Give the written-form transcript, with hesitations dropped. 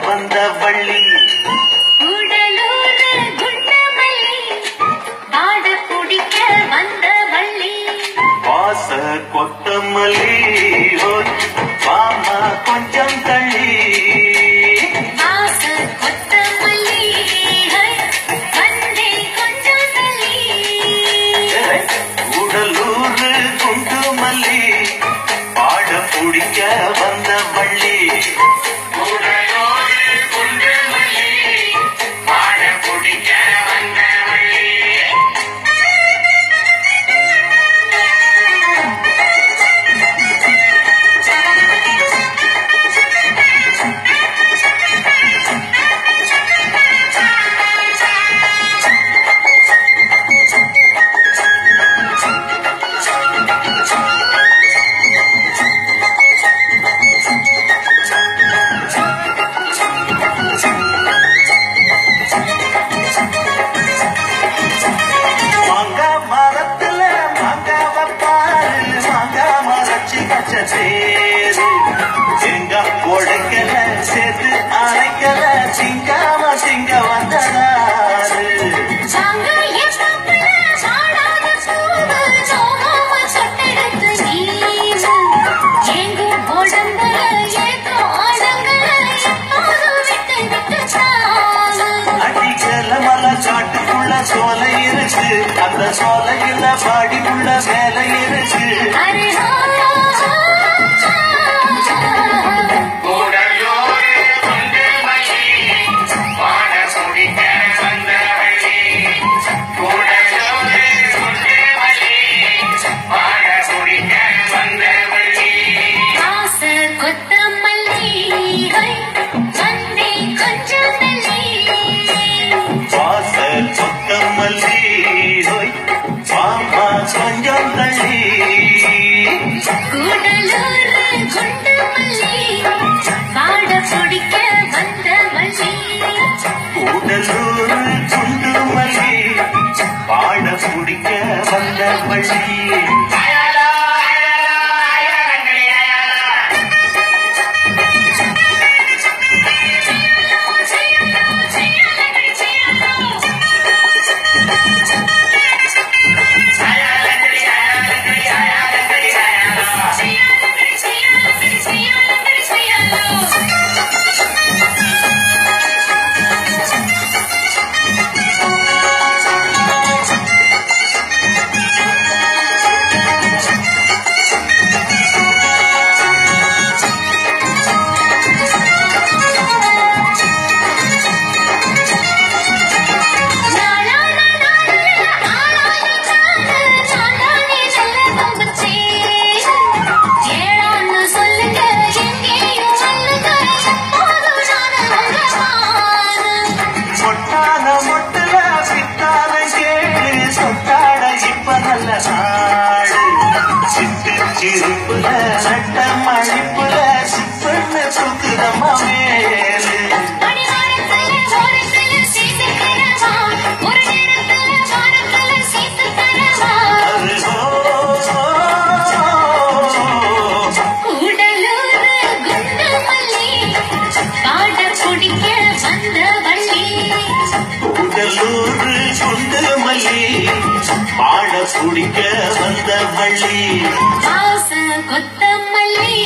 வந்த வள்ளி உடலூர் குண்டமல்லி பாட குடிக்க வந்த வள்ளி வாச கொத்தமல்லி வாமா கொஞ்சம் தள்ளி வாச கொத்தமல்லி வந்தே கொஞ்சம் தள்ளி உடலூர் குண்டுமல்லி பாட குடிக்க வந்த வள்ளி எங்க உடைக்கல சேர்த்து அரைக்கல சிங்காம சிங்க வந்தனாரு அடிக்கல மலை காட்டுக்குள்ள சோலை இருக்கு அந்த சோலையில பாடிக்குள்ள வேலை இருக்கு கொஞ்சம் தள்ளி உடலூர் குண்டமல்லி பாட குடிக்க வந்த வள்ளி உடலூர் குண்டுமல்லி பாட குடிக்க வந்த வள்ளி சிரிப்புல நட்டம் அழிப்புல சிப்பன்னு சுத்துதம்மா மேலு உடலூர் குண்டுமல்லி பாட குடிக்க வந்த வள்ளி கொத்தமல்லி